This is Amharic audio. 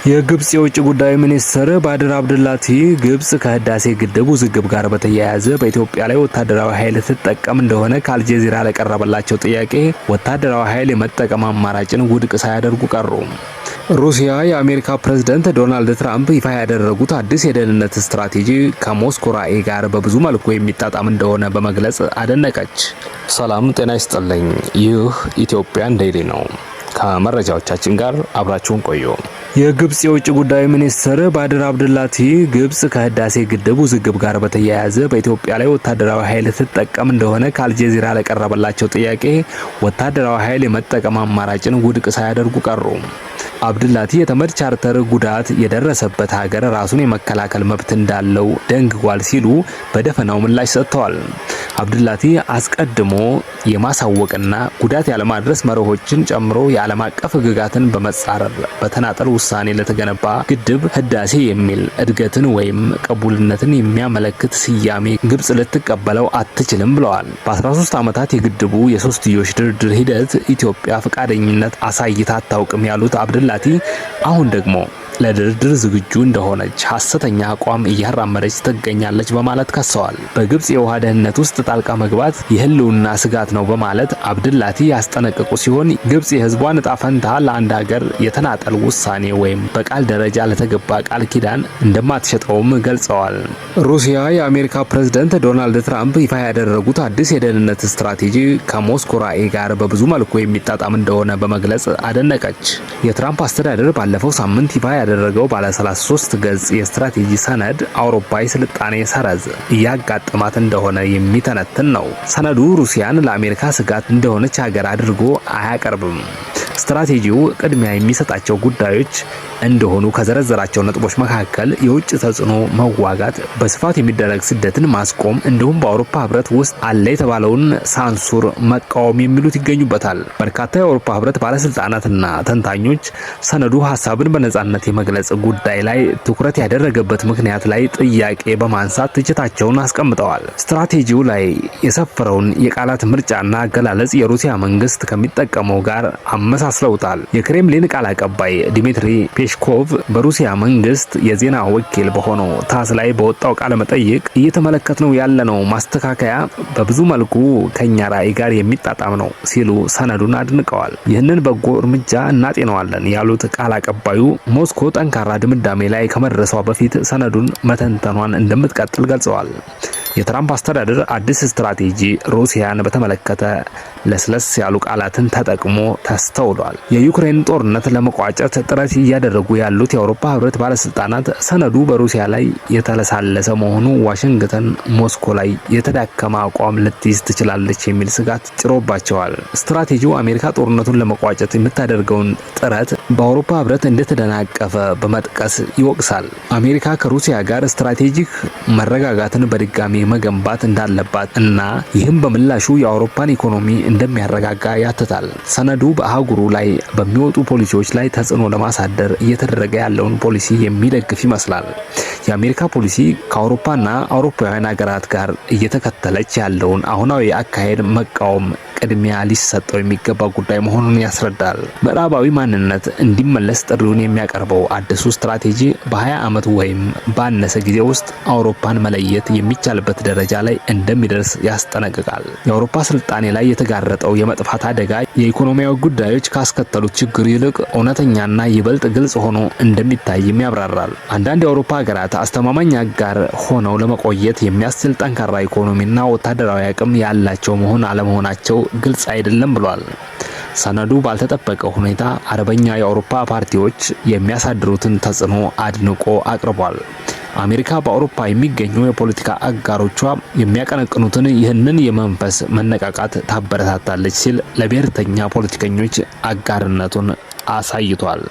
የግብጽ የውጭ ጉዳይ ሚኒስትር ባድር አብደላቲ ግብጽ ከህዳሴ ግድብ ውዝግብ ጋር በተያያዘ በኢትዮጵያ ላይ ወታደራዊ ኃይል ትጠቀም እንደሆነ ከአልጀዚራ ለቀረበላቸው ጥያቄ ወታደራዊ ኃይል የመጠቀም አማራጭን ውድቅ ሳያደርጉ ቀሩ። ሩሲያ የአሜሪካ ፕሬዝዳንት ዶናልድ ትራምፕ ይፋ ያደረጉት አዲስ የደህንነት ስትራቴጂ ከሞስኮ ራዕይ ጋር በብዙ መልኩ የሚጣጣም እንደሆነ በመግለጽ አደነቀች። ሰላም ጤና ይስጥልኝ። ይህ ኢትዮጵያን ዴይሊ ነው። ከመረጃዎቻችን ጋር አብራችሁን ቆዩ። የግብጽ የውጭ ጉዳይ ሚኒስትር ባድር አብደላቲ ግብጽ ከህዳሴ ግድብ ውዝግብ ጋር በተያያዘ በኢትዮጵያ ላይ ወታደራዊ ኃይል ትጠቀም እንደሆነ ከአልጀዚራ ለቀረበላቸው ጥያቄ ወታደራዊ ኃይል የመጠቀም አማራጭን ውድቅ ሳያደርጉ ቀሩ። አብደላቲ የተመድ ቻርተር ጉዳት የደረሰበት ሀገር ራሱን የመከላከል መብት እንዳለው ደንግጓል ሲሉ በደፈናው ምላሽ ሰጥተዋል። አብደላቲ አስቀድሞ የማሳወቅና ጉዳት ያለማድረስ መርሆችን ጨምሮ የዓለም አቀፍ ህግጋትን በመጻረር በተናጠል ውሳኔ ለተገነባ ግድብ ህዳሴ የሚል እድገትን ወይም ቅቡልነትን የሚያመለክት ስያሜ ግብጽ ልትቀበለው አትችልም ብለዋል። በ13 ዓመታት የግድቡ የሶስትዮሽ ድርድር ሂደት ኢትዮጵያ ፈቃደኝነት አሳይታ አታውቅም ያሉት አብደላቲ አሁን ደግሞ ለድርድር ዝግጁ እንደሆነች ሐሰተኛ አቋም እያራመደች ትገኛለች በማለት ከሰዋል። በግብጽ የውሃ ደህንነት ውስጥ ጣልቃ መግባት የህልውና ስጋት ነው በማለት አብደላቲ ያስጠነቀቁ ሲሆን ግብጽ የህዝቧን ዕጣ ፈንታ ለአንድ ሀገር የተናጠል ውሳኔ ወይም በቃል ደረጃ ለተገባ ቃል ኪዳን እንደማትሸጠውም ገልጸዋል። ሩሲያ የአሜሪካ ፕሬዝዳንት ዶናልድ ትራምፕ ይፋ ያደረጉት አዲስ የደህንነት ስትራቴጂ ከሞስኮ ራዕይ ጋር በብዙ መልኩ የሚጣጣም እንደሆነ በመግለጽ አደነቀች። የትራምፕ አስተዳደር ባለፈው ሳምንት ይፋ ያደረገው ባለ 33 ገጽ የስትራቴጂ ሰነድ አውሮፓ የስልጣኔ ሰረዝ እያጋጠማት እንደሆነ የሚተነትን ነው። ሰነዱ ሩሲያን ለአሜሪካ ስጋት እንደሆነች ሀገር አድርጎ አያቀርብም። ስትራቴጂው ቅድሚያ የሚሰጣቸው ጉዳዮች እንደሆኑ ከዘረዘራቸው ነጥቦች መካከል የውጭ ተጽዕኖ መዋጋት፣ በስፋት የሚደረግ ስደትን ማስቆም እንዲሁም በአውሮፓ ህብረት ውስጥ አለ የተባለውን ሳንሱር መቃወም የሚሉት ይገኙበታል። በርካታ የአውሮፓ ህብረት ባለስልጣናትና ተንታኞች ሰነዱ ሀሳብን በነጻነት የመግለጽ ጉዳይ ላይ ትኩረት ያደረገበት ምክንያት ላይ ጥያቄ በማንሳት ትችታቸውን አስቀምጠዋል። ስትራቴጂው ላይ የሰፈረውን የቃላት ምርጫና አገላለጽ የሩሲያ መንግስት ከሚጠቀመው ጋር አመሳስለውታል። የክሬምሊን ቃል አቀባይ ዲሚትሪ ፔስኮቭ በሩሲያ መንግስት የዜና ወኪል በሆነው ታስ ላይ በወጣው ቃለ መጠይቅ እየተመለከትነው ያለነው ማስተካከያ በብዙ መልኩ ከኛ ራዕይ ጋር የሚጣጣም ነው ሲሉ ሰነዱን አድንቀዋል። ይህንን በጎ እርምጃ እናጤነዋለን ያሉት ቃል አቀባዩ ሞስኮ ጠንካራ ድምዳሜ ላይ ከመድረሷ በፊት ሰነዱን መተንተኗን እንደምትቀጥል ገልጸዋል። የትራምፕ አስተዳደር አዲስ ስትራቴጂ ሩሲያን በተመለከተ ለስለስ ያሉ ቃላትን ተጠቅሞ ተስተውሏል። የዩክሬን ጦርነት ለመቋጨት ጥረት እያደረጉ ያሉት የአውሮፓ ህብረት ባለስልጣናት ሰነዱ በሩሲያ ላይ የተለሳለሰ መሆኑ ዋሽንግተን ሞስኮ ላይ የተዳከመ አቋም ልትይዝ ትችላለች የሚል ስጋት ጭሮባቸዋል። ስትራቴጂው አሜሪካ ጦርነቱን ለመቋጨት የምታደርገውን ጥረት በአውሮፓ ህብረት እንደተደናቀፈ በመጥቀስ ይወቅሳል። አሜሪካ ከሩሲያ ጋር ስትራቴጂክ መረጋጋትን በድጋሚ መገንባት እንዳለባት እና ይህም በምላሹ የአውሮፓን ኢኮኖሚ እንደሚያረጋጋ ያትታል። ሰነዱ በአህጉሩ ላይ በሚወጡ ፖሊሲዎች ላይ ተጽዕኖ ለማሳደር እየተደረገ ያለውን ፖሊሲ የሚደግፍ ይመስላል። የአሜሪካ ፖሊሲ ከአውሮፓና አውሮፓውያን ሀገራት ጋር እየተከተለች ያለውን አሁናዊ አካሄድ መቃወም ቅድሚያ ሊሰጠው የሚገባ ጉዳይ መሆኑን ያስረዳል። ምዕራባዊ ማንነት እንዲመለስ ጥሪውን የሚያቀርበው አዲሱ ስትራቴጂ በ20 ዓመት ወይም ባነሰ ጊዜ ውስጥ አውሮፓን መለየት የሚቻልበት ደረጃ ላይ እንደሚደርስ ያስጠነቅቃል። የአውሮፓ ስልጣኔ ላይ የተጋረጠው የመጥፋት አደጋ የኢኮኖሚያዊ ጉዳዮች ካስከተሉት ችግር ይልቅ እውነተኛና ይበልጥ ግልጽ ሆኖ እንደሚታይም ያብራራል። አንዳንድ የአውሮፓ ሀገራት አስተማማኝ አጋር ሆነው ለመቆየት የሚያስችል ጠንካራ ኢኮኖሚና ወታደራዊ አቅም ያላቸው መሆን አለመሆናቸው ግልጽ አይደለም ብሏል። ሰነዱ ባልተጠበቀ ሁኔታ አረበኛ የአውሮፓ ፓርቲዎች የሚያሳድሩትን ተጽዕኖ አድንቆ አቅርቧል። አሜሪካ በአውሮፓ የሚገኙ የፖለቲካ አጋሮቿ የሚያቀነቅኑትን ይህንን የመንፈስ መነቃቃት ታበረታታለች ሲል ለብሔርተኛ ፖለቲከኞች አጋርነቱን አሳይቷል።